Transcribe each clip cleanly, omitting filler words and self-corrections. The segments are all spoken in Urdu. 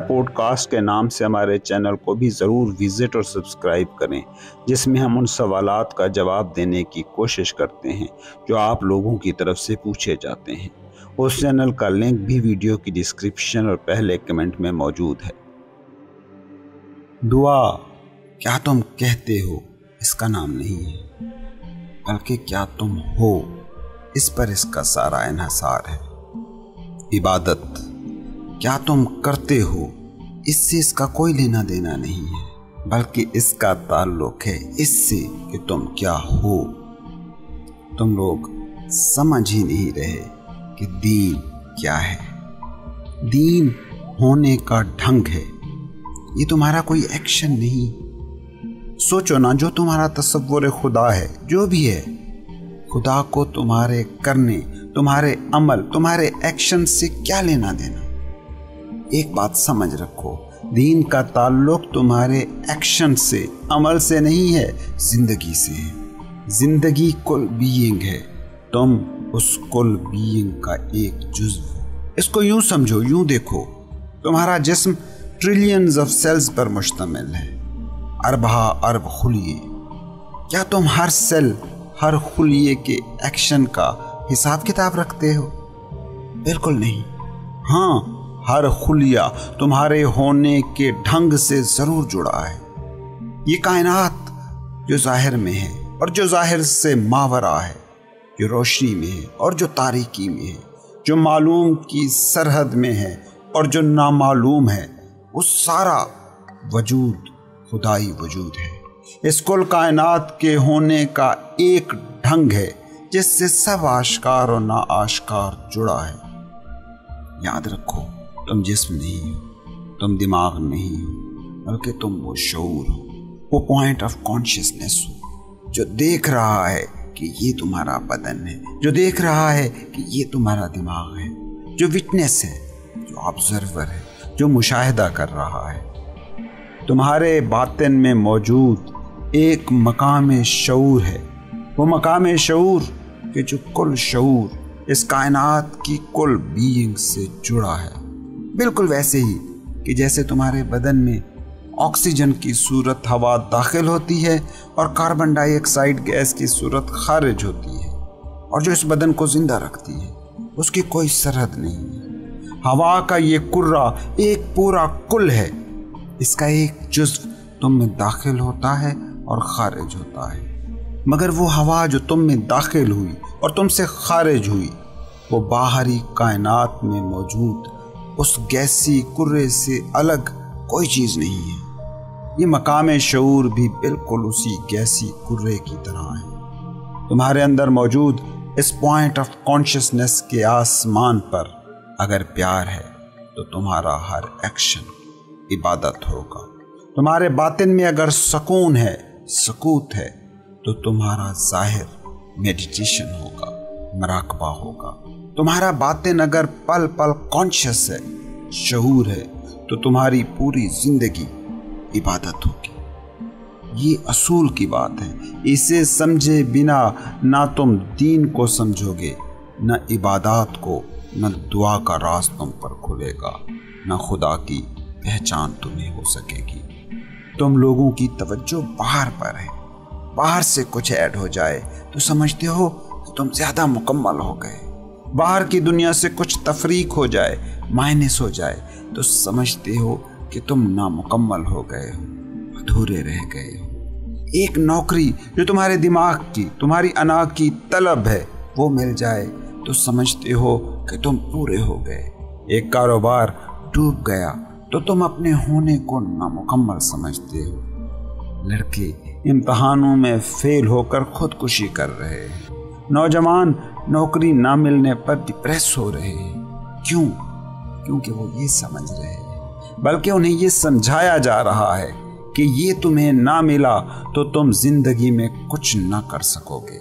پوڈ کاسٹ کے نام سے ہمارے چینل کو بھی ضرور وزٹ اور سبسکرائب کریں، جس میں ہم ان سوالات کا جواب دینے کی کوشش کرتے ہیں جو آپ لوگوں کی طرف سے پوچھے جاتے ہیں۔ اس چینل کا لنک بھی ویڈیو کی ڈسکرپشن اور پہلے کمنٹ میں موجود ہے۔ دعا کیا تم کہتے ہو اس کا نام نہیں ہے، بلکہ کیا تم ہو اس پر اس کا سارا انحصار ہے۔ عبادت کیا تم کرتے ہو اس سے اس کا کوئی لینا دینا نہیں ہے، بلکہ اس کا تعلق ہے اس سے کہ تم کیا ہو۔ تم لوگ سمجھ ہی نہیں رہے کہ دین کیا ہے۔ دین ہونے کا ڈھنگ ہے، یہ تمہارا کوئی ایکشن نہیں۔ سوچو نا، جو تمہارا تصور خدا ہے، جو بھی ہے، خدا کو تمہارے کرنے، تمہارے عمل، تمہارے ایکشن سے کیا لینا دینا؟ ایک بات سمجھ رکھو، دین کا تعلق تمہارے ایکشن سے، عمل سے نہیں ہے، زندگی سے ہے۔ زندگی کل بینگ ہے، تم اس کل بینگ کا ایک جزو ہو۔ اس کو یوں سمجھو، یوں دیکھو، تمہارا جسم ٹریلینز آف سیلز پر مشتمل ہے، اربہ ارب خلیے۔ کیا تم ہر سیل، ہر خلیے کے ایکشن کا حساب کتاب رکھتے ہو؟ بالکل نہیں۔ ہاں، ہر خلیہ تمہارے ہونے کے ڈھنگ سے ضرور جڑا ہے۔ یہ کائنات جو ظاہر میں ہے اور جو ظاہر سے ماورا ہے، جو روشنی میں ہے اور جو تاریکی میں ہے، جو معلوم کی سرحد میں ہے اور جو نامعلوم ہے، وہ سارا وجود خدائی وجود ہے۔ اس کل کائنات کے ہونے کا ایک ڈھنگ ہے جس سے سب آشکار اور نا آشکار جڑا ہے۔ یاد رکھو، تم جسم نہیں ہو، تم دماغ نہیں ہو، بلکہ تم وہ شعور ہو، وہ پوائنٹ آف کانشیسنس ہو جو دیکھ رہا ہے کہ یہ تمہارا بدن ہے، جو دیکھ رہا ہے کہ یہ تمہارا دماغ ہے، جو وٹنس ہے، جو آبزرور ہے، جو مشاہدہ کر رہا ہے۔ تمہارے باطن میں موجود ایک مقام شعور ہے، وہ مقام شعور کہ جو کل شعور اس کائنات کی کل بینگ سے جڑا ہے۔ بالکل ویسے ہی کہ جیسے تمہارے بدن میں آکسیجن کی صورت ہوا داخل ہوتی ہے اور کاربن ڈائی آکسائڈ گیس کی صورت خارج ہوتی ہے، اور جو اس بدن کو زندہ رکھتی ہے، اس کی کوئی سرحد نہیں ہے۔ ہوا کا یہ کرہ ایک پورا کل ہے، اس کا ایک جزو تم میں داخل ہوتا ہے اور خارج ہوتا ہے، مگر وہ ہوا جو تم میں داخل ہوئی اور تم سے خارج ہوئی، وہ باہری کائنات میں موجود اس گیسی کرے سے الگ کوئی چیز نہیں ہے۔ یہ مقام شعور بھی بالکل اسی گیسی کرے کی طرح ہے۔ تمہارے اندر موجود اس پوائنٹ آف کانشیسنس کے آسمان پر اگر پیار ہے تو تمہارا ہر ایکشن عبادت ہوگا۔ تمہارے باطن میں اگر سکون ہے، سکوت ہے، تو تمہارا ظاہر میڈیٹیشن ہوگا، مراقبہ ہوگا۔ تمہارا باطن اگر پل پل کانشیس ہے، شعور ہے، تو تمہاری پوری زندگی عبادت ہوگی۔ یہ اصول کی بات ہے، اسے سمجھے بنا نہ تم دین کو سمجھو گے، نہ عبادات کو، نہ دعا کا راز تم پر کھلے گا، نہ خدا کی پہچان تمہیں ہو سکے گی۔ تم لوگوں کی توجہ باہر پر ہے، باہر سے کچھ ایڈ ہو جائے تو سمجھتے ہو کہ تم زیادہ مکمل ہو گئے، باہر کی دنیا سے کچھ تفریق ہو جائے، مائنس ہو جائے تو سمجھتے ہو کہ تم نامکمل ہو گئے ہو، ادھورے رہ گئے ہو۔ ایک نوکری جو تمہارے دماغ کی، تمہاری انا کی طلب ہے، وہ مل جائے تو سمجھتے ہو کہ تم پورے ہو گئے۔ ایک کاروبار ڈوب گیا تو تم اپنے ہونے کو نامکمل سمجھتے ہو۔ لڑکے امتحانوں میں فیل ہو کر خودکشی کر رہے ہیں، نوجوان نوکری نہ ملنے پر ڈپریس ہو رہے ہیں۔ کیوں؟ کیونکہ وہ یہ سمجھ رہے ہیں، بلکہ انہیں یہ سمجھایا جا رہا ہے کہ یہ تمہیں نہ ملا تو تم زندگی میں کچھ نہ کر سکو گے،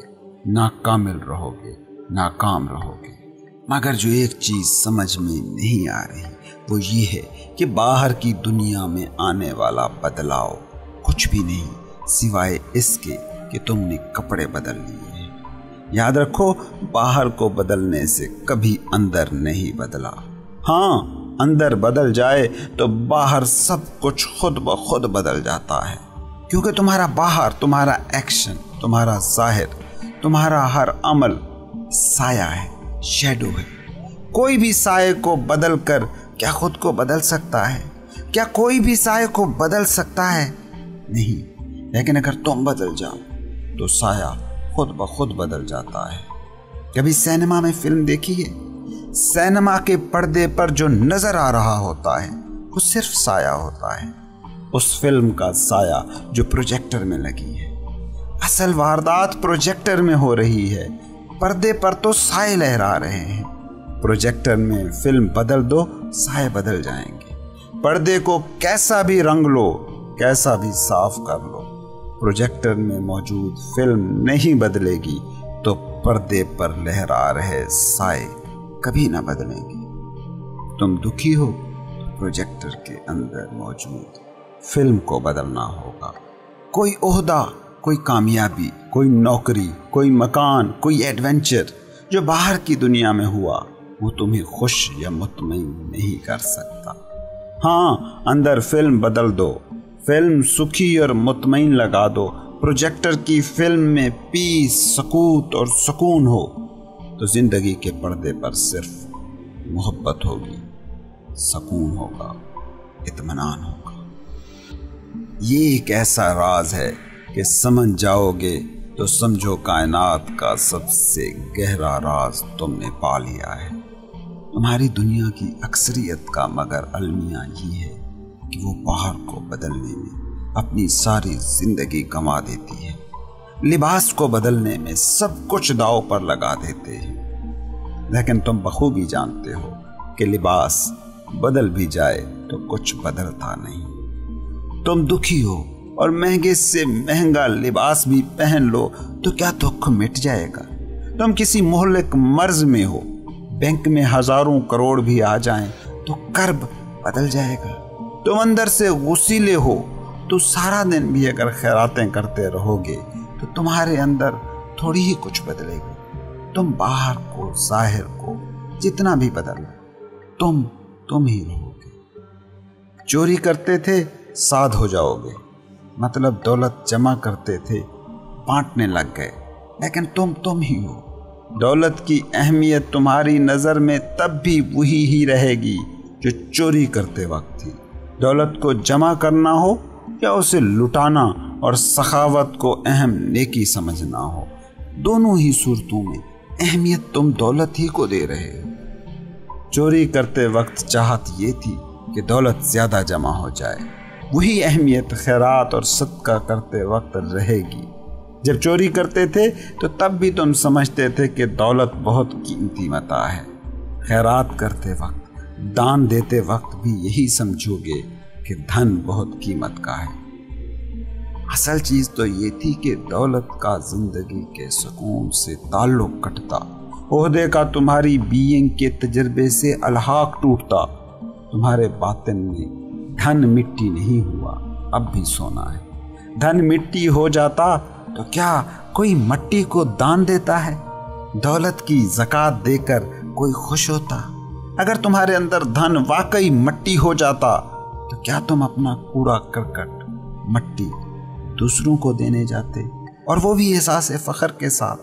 ناکامل رہو گے، ناکام رہو گے۔ مگر جو ایک چیز سمجھ میں نہیں آ رہی وہ یہ ہے کہ باہر کی دنیا میں آنے والا بدلاؤ کچھ بھی نہیں سوائے اس کے کہ تم نے کپڑے بدل لیے ہیں۔ یاد رکھو، باہر کو بدلنے سے کبھی اندر نہیں بدلا۔ ہاں، اندر بدل جائے تو باہر سب کچھ خود بخود بدل جاتا ہے، کیونکہ تمہارا باہر، تمہارا ایکشن، تمہارا ظاہر، تمہارا ہر عمل سایہ ہے، شیڈو ہے۔ کوئی بھی سائے کو بدل کر کیا خود کو بدل سکتا ہے؟ کیا کوئی بھی سائے کو بدل سکتا ہے؟ نہیں۔ لیکن اگر تم بدل جاؤ تو سایہ خود بخود بدل جاتا ہے۔ کبھی سینما میں فلم دیکھی ہے؟ سینما کے پردے پر جو نظر آ رہا ہوتا ہے وہ صرف سایہ ہوتا ہے، اس فلم کا سایہ جو پروجیکٹر میں لگی ہے۔ اصل واردات پروجیکٹر میں ہو رہی ہے، پردے پر تو سائے لہرا رہے ہیں۔ پروجیکٹر میں فلم بدل دو، سائے بدل جائیں گے۔ پردے کو کیسا بھی رنگ لو، کیسا بھی صاف کر لو، پروجیکٹر میں موجود فلم نہیں بدلے گی تو پردے پر لہرا رہے سائے کبھی نہ بدلیں گے۔ تم دکھی ہو تو پروجیکٹر کے اندر موجود فلم کو بدلنا ہوگا۔ کوئی عہدہ، کوئی کامیابی، کوئی نوکری، کوئی مکان، کوئی ایڈونچر جو باہر کی دنیا میں ہوا وہ تمہیں خوش یا مطمئن نہیں کر سکتا۔ ہاں، اندر فلم بدل دو، فلم سکھی اور مطمئن لگا دو۔ پروجیکٹر کی فلم میں پیس، سکوت اور سکون ہو تو زندگی کے پردے پر صرف محبت ہوگی، سکون ہوگا، اطمینان ہوگا۔ یہ ایک ایسا راز ہے کہ سمجھ جاؤ گے تو سمجھو کائنات کا سب سے گہرا راز تم نے پا لیا ہے۔ تمہاری دنیا کی اکثریت کا مگر المیہ یہ ہے کہ وہ باہر کو بدلنے میں اپنی ساری زندگی گنوا دیتی ہے، لباس کو بدلنے میں سب کچھ داؤ پر لگا دیتے ہیں۔ لیکن تم بخوبی جانتے ہو کہ لباس بدل بھی جائے تو کچھ بدلتا نہیں۔ تم دکھی ہو اور مہنگے سے مہنگا لباس بھی پہن لو تو کیا دکھ مٹ جائے گا؟ تم کسی مہلک مرض میں ہو، بینک میں ہزاروں کروڑ بھی آ جائیں تو کرب بدل جائے گا۔ تم اندر سے غسیلے ہو تو سارا دن بھی اگر خیراتیں کرتے رہو گے تو تمہارے اندر تھوڑی ہی کچھ بدلے گا۔ تم باہر کو، ظاہر کو جتنا بھی بدل تم ہی رہو گے۔ چوری کرتے تھے، ساد ہو جاؤ گے، مطلب دولت جمع کرتے تھے، بانٹنے لگ گئے، لیکن تم ہی ہو۔ دولت کی اہمیت تمہاری نظر میں تب بھی وہی ہی رہے گی جو چوری کرتے وقت تھی۔ دولت کو جمع کرنا ہو یا اسے لٹانا اور سخاوت کو اہم نیکی سمجھنا ہو، دونوں ہی صورتوں میں اہمیت تم دولت ہی کو دے رہے ہو۔ چوری کرتے وقت چاہت یہ تھی کہ دولت زیادہ جمع ہو جائے، وہی اہمیت خیرات اور صدقہ کرتے وقت رہے گی۔ جب چوری کرتے تھے تو تب بھی تم سمجھتے تھے کہ دولت بہت قیمتی متاع ہے، خیرات کرتے وقت، دان دیتے وقت بھی یہی سمجھو گے کہ دھن بہت قیمت کا ہے۔ اصل چیز تو یہ تھی کہ دولت کا زندگی کے سکون سے تعلق کٹتا، عہدے کا تمہاری بینگ کے تجربے سے الحاق ٹوٹتا۔ تمہارے باطن میں دھن مٹی نہیں ہوا، اب بھی سونا ہے۔ دھن مٹی ہو جاتا تو کیا کوئی مٹی کو دان دیتا ہے؟ دولت کی زکوٰۃ دے کر کوئی خوش ہوتا؟ اگر تمہارے اندر دھن واقعی مٹی ہو جاتا تو کیا تم اپنا کوڑا کرکٹ، مٹی دوسروں کو دینے جاتے، اور وہ بھی احساس فخر کے ساتھ؟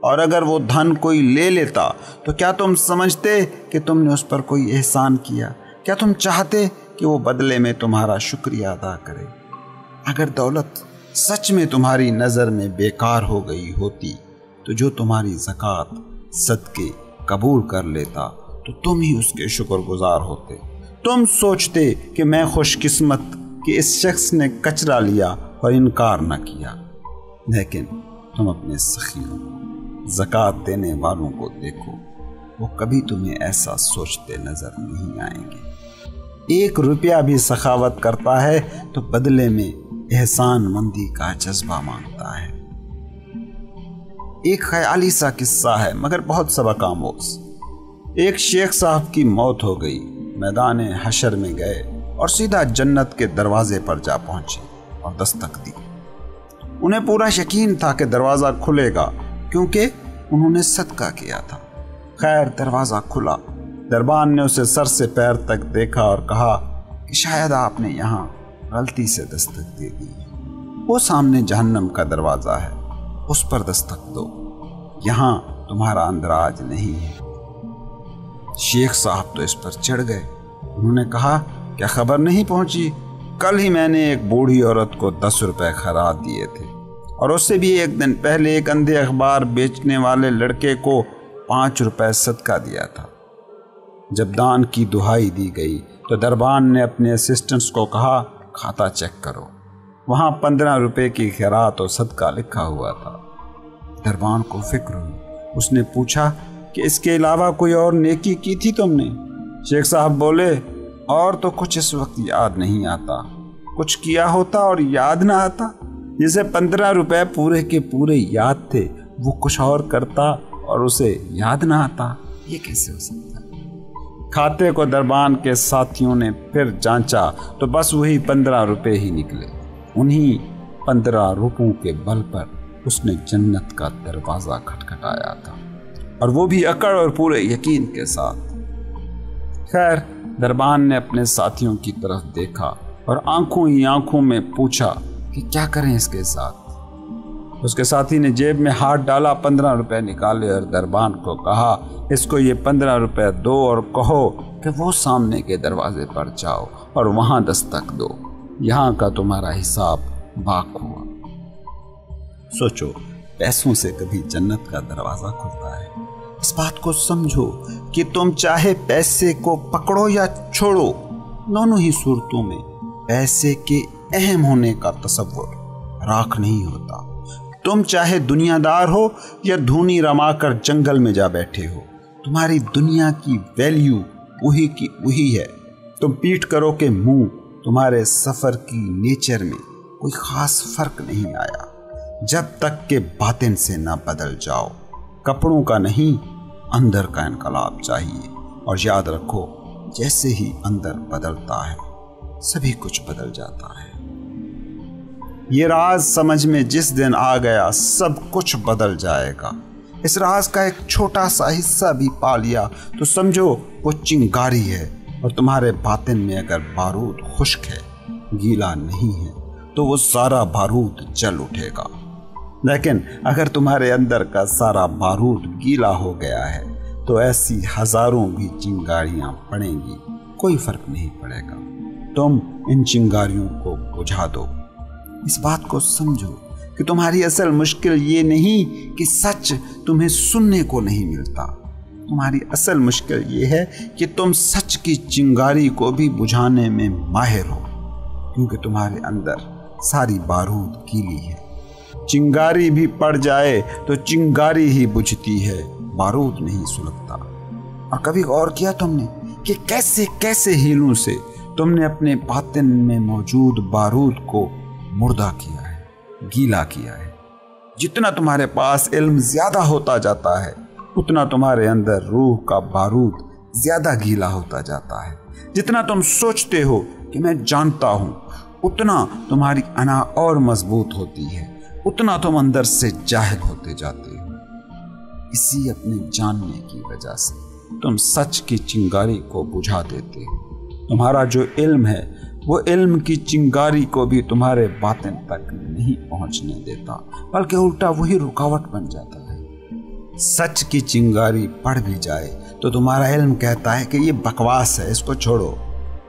اور اگر وہ دھن کوئی لے لیتا تو کیا تم سمجھتے کہ تم نے اس پر کوئی احسان کیا؟ کیا تم چاہتے کہ وہ بدلے میں تمہارا شکریہ ادا کرے؟ اگر دولت سچ میں تمہاری نظر میں بیکار ہو گئی ہوتی تو جو تمہاری زکوٰۃ، صدقے قبول کر لیتا تو تم ہی اس کے شکر گزار ہوتے۔ تم سوچتے کہ میں خوش قسمت کہ اس شخص نے کچرا لیا اور انکار نہ کیا، لیکن تم اپنے سخیوں، زکوٰۃ دینے والوں کو دیکھو، وہ کبھی تمہیں ایسا سوچتے نظر نہیں آئیں گے۔ 1 روپیہ بھی سخاوت کرتا ہے تو بدلے میں احسان مندی کا جذبہ مانگتا ہے۔ ایک خیالی سا قصہ ہے مگر بہت سبق آموز۔ ایک شیخ صاحب کی موت ہو گئی، میدان حشر میں گئے اور سیدھا جنت کے دروازے پر جا پہنچے اور دستک دی۔ انہیں پورا یقین تھا کہ دروازہ کھلے گا، کیونکہ انہوں نے صدقہ کیا تھا۔ خیر دروازہ کھلا، دربان نے اسے سر سے پیر تک دیکھا اور کہا کہ شاید آپ نے یہاں غلطی سے دستک دے دی، وہ سامنے جہنم کا دروازہ ہے، اس پر دستک دو، یہاں تمہارا اندراج نہیں ہے۔ شیخ صاحب تو اس پر چڑھ گئے، انہوں نے کہا کیا خبر نہیں پہنچی؟ کل ہی میں نے ایک بوڑھی عورت کو 10 روپے خیرات دیے تھے، اور اس سے بھی ایک دن پہلے ایک اندھے اخبار بیچنے والے لڑکے کو 5 روپے صدقہ دیا تھا۔ جب دان کی دہائی دی گئی تو دربان نے اپنے اسسٹنٹس کو کہا کھاتا چیک کرو، وہاں 15 روپے کی خیرات اور صدقہ لکھا ہوا تھا۔ دربان کو فکر ہوئی، اس نے پوچھا کہ اس کے علاوہ کوئی اور نیکی کی تھی تم نے؟ شیخ صاحب بولے اور تو کچھ اس وقت یاد نہیں آتا، کچھ کیا ہوتا اور یاد نہ آتا؟ جسے 15 روپے پورے کے پورے یاد تھے وہ کچھ اور کرتا اور اسے یاد نہ آتا، یہ کیسے ہو سکتا؟ کھاتے کو دربان کے ساتھیوں نے پھر جانچا تو بس وہی 15 روپے ہی نکلے۔ انہی 15 روپوں کے بل پر اس نے جنت کا دروازہ کھٹکھٹایا تھا، اور وہ بھی اکڑ اور پورے یقین کے ساتھ۔ خیر دربان نے اپنے ساتھیوں کی طرف دیکھا اور آنکھوں ہی آنکھوں میں پوچھا کہ کیا کریں اس کے ساتھ۔ اس کے ساتھی نے جیب میں ہاتھ ڈالا، 15 روپے نکالے اور دربان کو کہا اس کو یہ 15 روپے دو اور کہو کہ وہ سامنے کے دروازے پر جاؤ اور وہاں دستک دو، یہاں کا تمہارا حساب باق ہوا۔ سوچو پیسوں سے کبھی جنت کا دروازہ کھلتا ہے؟ اس بات کو سمجھو کہ تم چاہے پیسے کو پکڑو یا چھوڑو، دونوں ہی صورتوں میں پیسے کے اہم ہونے کا تصور راکھ نہیں ہوتا۔ تم چاہے دنیا دار ہو یا دھونی رما کر جنگل میں جا بیٹھے ہو، تمہاری دنیا کی ویلیو وہی کی وہی ہے۔ تم پیٹ کرو کہ منہ، تمہارے سفر کی نیچر میں کوئی خاص فرق نہیں آیا جب تک کہ باطن سے نہ بدل جاؤ۔ کپڑوں کا نہیں، اندر کا انقلاب چاہیے، اور یاد رکھو جیسے ہی اندر بدلتا ہے سبھی کچھ بدل جاتا ہے۔ یہ راز سمجھ میں جس دن آ گیا سب کچھ بدل جائے گا۔ اس راز کا ایک چھوٹا سا حصہ بھی پا لیا تو سمجھو وہ چنگاری ہے، اور تمہارے باطن میں اگر بارود خشک ہے، گیلا نہیں ہے، تو وہ سارا بارود جل اٹھے گا۔ لیکن اگر تمہارے اندر کا سارا بارود گیلا ہو گیا ہے تو ایسی ہزاروں بھی چنگاریاں پڑیں گی، کوئی فرق نہیں پڑے گا۔ تم ان چنگاریوں کو بجھا دو۔ اس بات کو سمجھو کہ تمہاری اصل مشکل یہ نہیں کہ سچ تمہیں سننے کو نہیں ملتا، تمہاری اصل مشکل یہ ہے کہ تم سچ کی چنگاری کو بھی بجھانے میں ماہر ہو، کیونکہ تمہارے اندر ساری بارود گیلی ہے۔ چنگاری بھی پڑ جائے تو چنگاری ہی بجھتی ہے، بارود نہیں سلگتا۔ اور کبھی غور کیا تم نے کہ کیسے کیسے ہیلوں سے تم نے اپنے باطن میں موجود بارود کو مردہ کیا ہے، گیلا کیا ہے؟ جتنا تمہارے پاس علم زیادہ ہوتا جاتا ہے اتنا تمہارے اندر روح کا بارود زیادہ گیلا ہوتا جاتا ہے۔ جتنا تم سوچتے ہو کہ میں جانتا ہوں اتنا تمہاری انا اور مضبوط ہوتی ہے، اتنا تم اندر سے جاہل ہوتے جاتے ہو۔ اسی اپنے جاننے کی وجہ سے تم سچ کی چنگاری کو بجھا دیتے ہو۔ تمہارا جو علم ہے وہ علم کی چنگاری کو بھی تمہارے باطن تک نہیں پہنچنے دیتا، بلکہ الٹا وہی رکاوٹ بن جاتا ہے۔ سچ کی چنگاری پڑ بھی جائے تو تمہارا علم کہتا ہے کہ یہ بکواس ہے، اس کو چھوڑو۔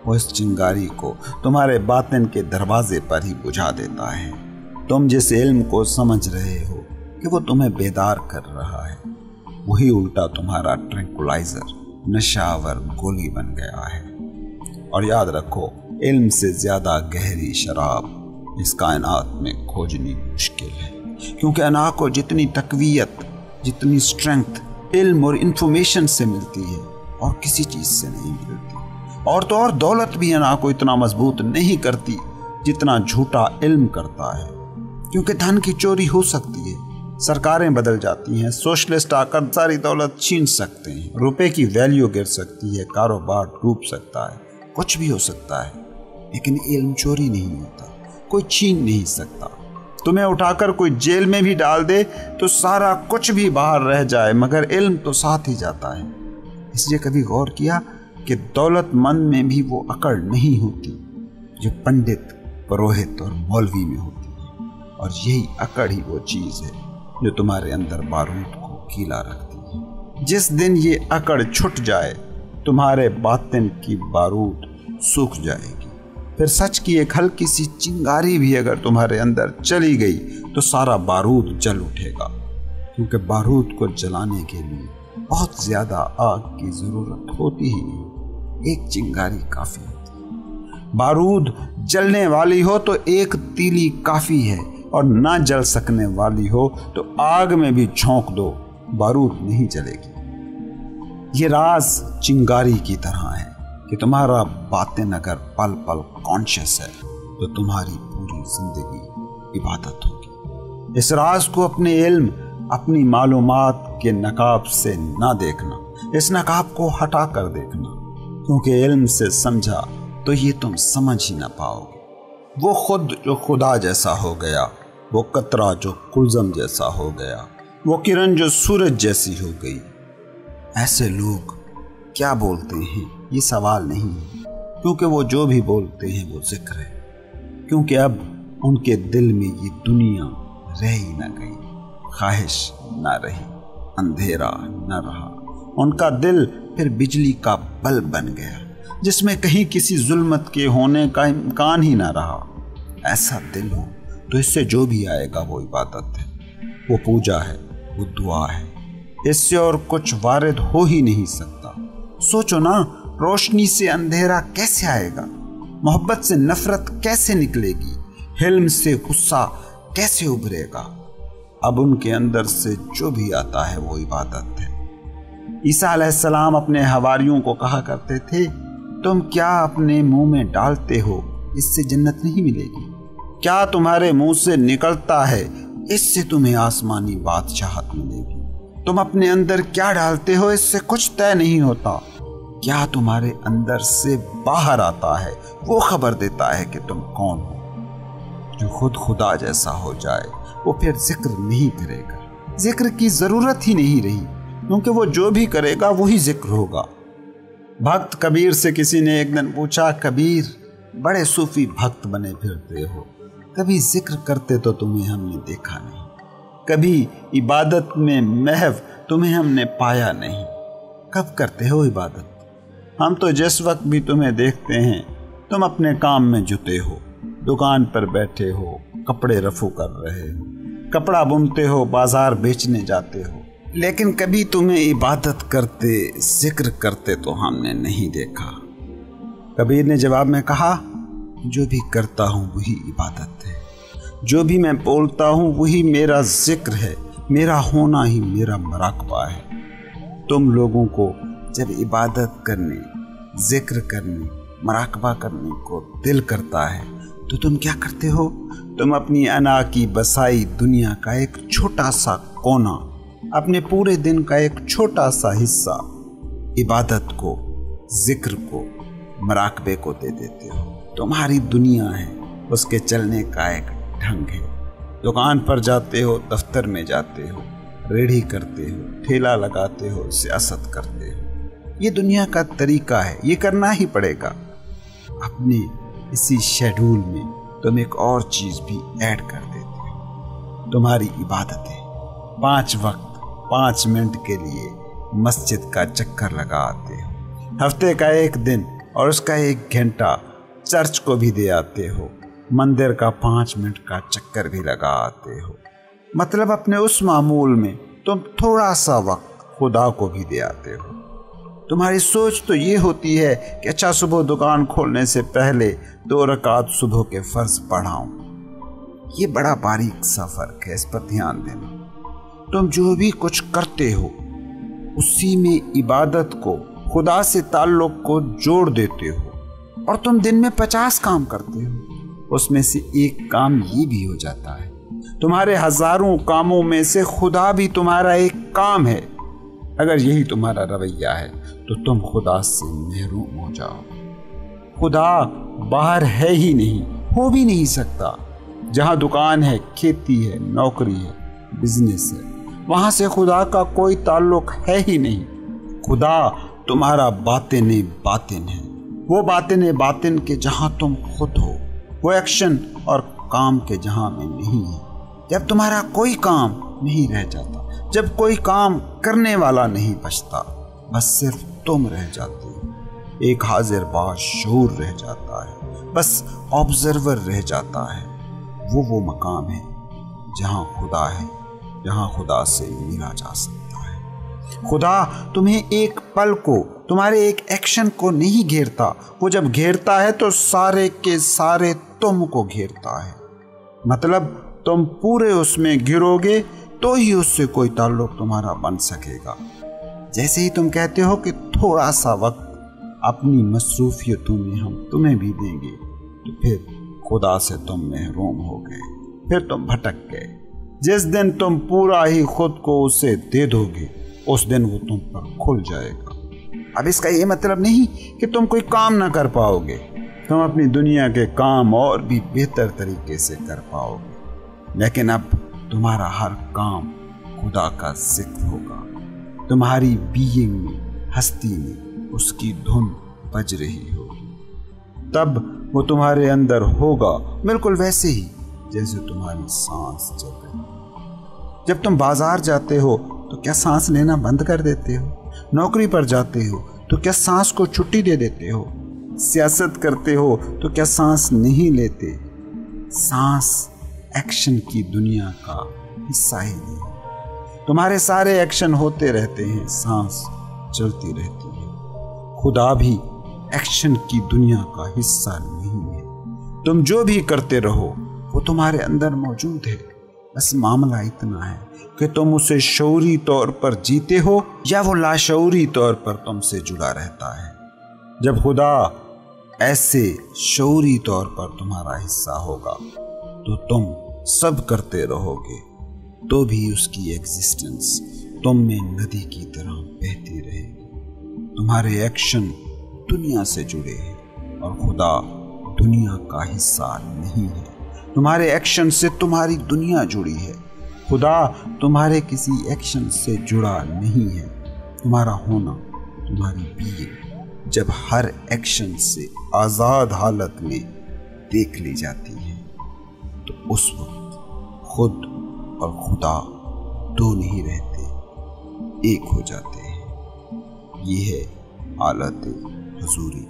وہ اس چنگاری کو تمہارے باطن کے دروازے پر ہی بجھا دیتا ہے۔ تم جس علم کو سمجھ رہے ہو کہ وہ تمہیں بیدار کر رہا ہے، وہی الٹا تمہارا ٹرینکولائزر، نشہ آور گولی بن گیا ہے۔ اور یاد رکھو علم سے زیادہ گہری شراب اس کائنات میں کھوجنی مشکل ہے، کیونکہ انا کو جتنی تقویت، جتنی اسٹرینگتھ علم اور انفارمیشن سے ملتی ہے اور کسی چیز سے نہیں ملتی، اور تو اور دولت بھی انا کو اتنا مضبوط نہیں کرتی جتنا جھوٹا علم کرتا ہے، کیونکہ دھن کی چوری ہو سکتی ہے، سرکاریں بدل جاتی ہیں، سوشلسٹ آ کر ساری دولت چھین سکتے ہیں، روپے کی ویلیو گر سکتی ہے، کاروبار ڈوب سکتا ہے، کچھ بھی ہو سکتا ہے، لیکن علم چوری نہیں ہوتا، کوئی چھین نہیں سکتا۔ تمہیں اٹھا کر کوئی جیل میں بھی ڈال دے تو سارا کچھ بھی باہر رہ جائے مگر علم تو ساتھ ہی جاتا ہے۔ اس لیے کبھی غور کیا کہ دولت مند میں بھی وہ اکڑ نہیں ہوتی جو پنڈت، پروہت اور مولوی میں ہوتی ہے، اور یہی اکڑ ہی وہ چیز ہے جو تمہارے اندر بارود کو کیلا رکھتی ہے۔ جس دن یہ اکڑ چھٹ جائے تمہارے باطن کی بارود سوکھ جائے گی، پھر سچ کی ایک ہلکی سی چنگاری بھی اگر تمہارے اندر چلی گئی تو سارا بارود جل اٹھے گا، کیونکہ بارود کو جلانے کے لیے بہت زیادہ آگ کی ضرورت ہوتی ہی نہیں، ایک چنگاری کافی ہوتی ہے۔ بارود جلنے والی ہو تو ایک تیلی کافی ہے، اور نہ جل سکنے والی ہو تو آگ میں بھی جھونک دو، بارود نہیں جلے گی۔ یہ راز چنگاری کی طرح ہے کہ تمہارا باطن اگر پل پل کانشیس ہے تو تمہاری پوری زندگی عبادت ہوگی۔ اس راز کو اپنے علم، اپنی معلومات کے نقاب سے نہ دیکھنا، اس نقاب کو ہٹا کر دیکھنا، کیونکہ علم سے سمجھا تو یہ تم سمجھ ہی نہ پاؤ گے۔ وہ خود جو خدا جیسا ہو گیا، وہ قطرہ جو کلزم جیسا ہو گیا، وہ کرن جو سورج جیسی ہو گئی۔ ایسے لوگ کیا بولتے ہیں یہ سوال نہیں ہے، کیونکہ وہ جو بھی بولتے ہیں وہ ذکر ہے، کیونکہ اب ان کے دل میں یہ دنیا رہ ہی نہ گئی، خواہش نہ رہی، اندھیرا نہ رہا، ان کا دل پھر بجلی کا بلب بن گیا جس میں کہیں کسی ظلمت کے ہونے کا امکان ہی نہ رہا۔ ایسا دل ہو تو اس سے جو بھی آئے گا وہ عبادت ہے، وہ پوجا ہے، وہ دعا ہے، اس سے اور کچھ وارد ہو ہی نہیں سکتا۔ سوچو نا، روشنی سے اندھیرا کیسے آئے گا؟ محبت سے نفرت کیسے نکلے گی؟ حلم سے غصہ کیسے ابھرے گا؟ اب ان کے اندر سے جو بھی آتا ہے وہ عبادت ہے۔ عیسیٰ علیہ السلام اپنے حواریوں کو کہا کرتے تھے، تم کیا اپنے منہ میں ڈالتے ہو اس سے جنت نہیں ملے گی؟ کیا تمہارے منہ سے نکلتا ہے اس سے تمہیں آسمانی بادشاہت ملے گی؟ تم اپنے اندر کیا ڈالتے ہو اس سے کچھ طے نہیں ہوتا۔ کیا تمہارے اندر سے باہر آتا ہے وہ خبر دیتا ہے کہ تم کون ہو۔ جو خود خدا جیسا ہو جائے وہ پھر ذکر نہیں کرے گا، ذکر کی ضرورت ہی نہیں رہی، کیونکہ وہ جو بھی کرے گا وہی ذکر ہوگا۔ بھکت کبیر سے کسی نے ایک دن پوچھا، کبیر بڑے صوفی بھکت بنے پھرتے ہو، کبھی ذکر کرتے تو تمہیں ہم نے دیکھا نہیں، کبھی عبادت میں محو تمہیں ہم نے پایا نہیں، کب کرتے ہو عبادت؟ ہم تو جس وقت بھی تمہیں دیکھتے ہیں تم اپنے کام میں جتے ہو، دکان پر بیٹھے ہو، کپڑے رفو کر رہے ہو، کپڑا بنتے ہو، بازار بیچنے جاتے ہو، لیکن کبھی تمہیں عبادت کرتے، ذکر کرتے تو ہم نے نہیں دیکھا۔ کبیر نے جواب میں کہا، جو بھی کرتا ہوں وہی عبادت ہے، جو بھی میں بولتا ہوں وہی میرا ذکر ہے، میرا ہونا ہی میرا مراقبہ ہے۔ تم لوگوں کو جب عبادت کرنے، ذکر کرنے، مراقبہ کرنے کو دل کرتا ہے تو تم کیا کرتے ہو؟ تم اپنی انا کی بسائی دنیا کا ایک چھوٹا سا کونا، اپنے پورے دن کا ایک چھوٹا سا حصہ عبادت کو، ذکر کو، مراقبے کو دے دیتے ہو۔ تمہاری دنیا ہے، اس کے چلنے کا ایک ڈھنگ ہے۔ دکان پر جاتے ہو، دفتر میں جاتے ہو، ریڑھی کرتے ہو، ٹھیلا لگاتے ہو، سیاست کرتے ہو، یہ دنیا کا طریقہ ہے، یہ کرنا ہی پڑے گا۔ اپنے اسی شیڈول میں تم ایک اور چیز بھی ایڈ کر دیتے ہو، تمہاری عبادت ہے۔ 5 وقت 5 منٹ کے لیے مسجد کا چکر لگا آتے ہو، ہفتے کا 1 دن اور اس کا 1 گھنٹہ چرچ کو بھی دے آتے ہو، مندر کا 5 منٹ کا چکر بھی لگا آتے ہو۔ مطلب اپنے اس معمول میں تم تھوڑا سا وقت خدا کو بھی دے آتے ہو۔ تمہاری سوچ تو یہ ہوتی ہے کہ اچھا صبح دکان کھولنے سے پہلے 2 رکعت صبح کے فرض پڑھاؤں۔ یہ بڑا باریک سا فرق ہے، اس پر دھیان دینا۔ تم جو بھی کچھ کرتے ہو اسی میں عبادت کو، خدا سے تعلق کو جوڑ دیتے ہو، اور تم دن میں 50 کام کرتے ہو، اس میں سے 1 کام یہ بھی ہو جاتا ہے۔ تمہارے ہزاروں کاموں میں سے خدا بھی تمہارا 1 کام ہے۔ اگر یہی تمہارا رویہ ہے تو تم خدا سے محروم ہو جاؤ۔ خدا باہر ہے ہی نہیں، ہو بھی نہیں سکتا، جہاں دکان ہے، کھیتی ہے، نوکری ہے، بزنس ہے، وہاں سے خدا کا کوئی تعلق ہے ہی نہیں۔ خدا تمہارا باطن باطن ہے، وہ باطن باطن کے جہاں تم خود ہو، وہ ایکشن اور کام کے جہاں میں نہیں ہے۔ جب تمہارا کوئی کام نہیں رہ جاتا، جب کوئی کام کرنے والا نہیں بچتا، بس صرف تم رہ جاتے ہو، ایک حاضر باش شعور رہ جاتا ہے، بس آبزرور رہ جاتا ہے۔ وہ مقام ہے جہاں خدا ہے، جہاں خدا سے ملا جا سکتا ہے۔ خدا تمہیں ایک پل کو، تمہارے ایک ایکشن کو نہیں گھیرتا، وہ جب گھیرتا ہے تو سارے کے سارے تم کو گھیرتا ہے۔ مطلب تم پورے اس میں گرو گے تو ہی اس سے کوئی تعلق تمہارا بن سکے گا۔ جیسے ہی تم کہتے ہو کہ تھوڑا سا وقت اپنی مصروفیتوں میں ہم تمہیں بھی دیں گے، تو پھر خدا سے تم محروم ہو گئے، پھر تم بھٹک گئے۔ جس دن تم پورا ہی خود کو اسے دے دو گے، اس دن وہ تم پر کھل جائے گا۔ اب اس کا یہ مطلب نہیں کہ تم کوئی کام نہ کر پاؤ گے، تم اپنی دنیا کے کام اور بھی بہتر طریقے سے کر پاؤ گے، لیکن اب تمہارا ہر کام خدا کا ذکر ہوگا۔ تمہاری بینگ میں، ہستی میں اس کی دھن بج رہی ہوگی۔ تب وہ تمہارے اندر ہوگا، بالکل ویسے ہی جیسے تمہاری سانس چل رہی ہے۔ جب تم بازار جاتے ہو تو کیا سانس لینا بند کر دیتے ہو؟ نوکری پر جاتے ہو تو کیا سانس کو چھٹی دے دیتے ہو؟ سیاست کرتے ہو تو کیا سانس نہیں لیتے؟ سانس ایکشن کی دنیا کا حصہ ہی نہیں۔ تمہارے سارے ایکشن ہوتے رہتے ہیں، سانس چلتی رہتی ہے۔ خدا بھی ایکشن کی دنیا کا حصہ نہیں ہے۔ تم جو بھی کرتے رہو وہ تمہارے اندر موجود ہے، بس معاملہ اتنا ہے کہ تم اسے شعوری طور پر جیتے ہو یا وہ لاشعوری طور پر تم سے جڑا رہتا ہے۔ جب خدا ایسے شعوری طور پر تمہارا حصہ ہوگا تو تم سب کرتے رہو گے، تو بھی اس کی ایگزسٹنس تم میں ندی کی طرح بہتی رہے گی۔ تمہارے ایکشن دنیا سے جڑے ہیں اور خدا دنیا کا حصہ نہیں ہے۔ تمہارے ایکشن سے تمہاری دنیا جڑی ہے، خدا تمہارے کسی ایکشن سے جڑا نہیں ہے۔ تمہارا ہونا، تمہاری بینگ جب ہر ایکشن سے آزاد حالت میں دیکھ لی جاتی ہے تو اس وقت خود اور خدا دو نہیں رہتے، ایک ہو جاتے ہیں۔ یہ ہے حالت حضوری۔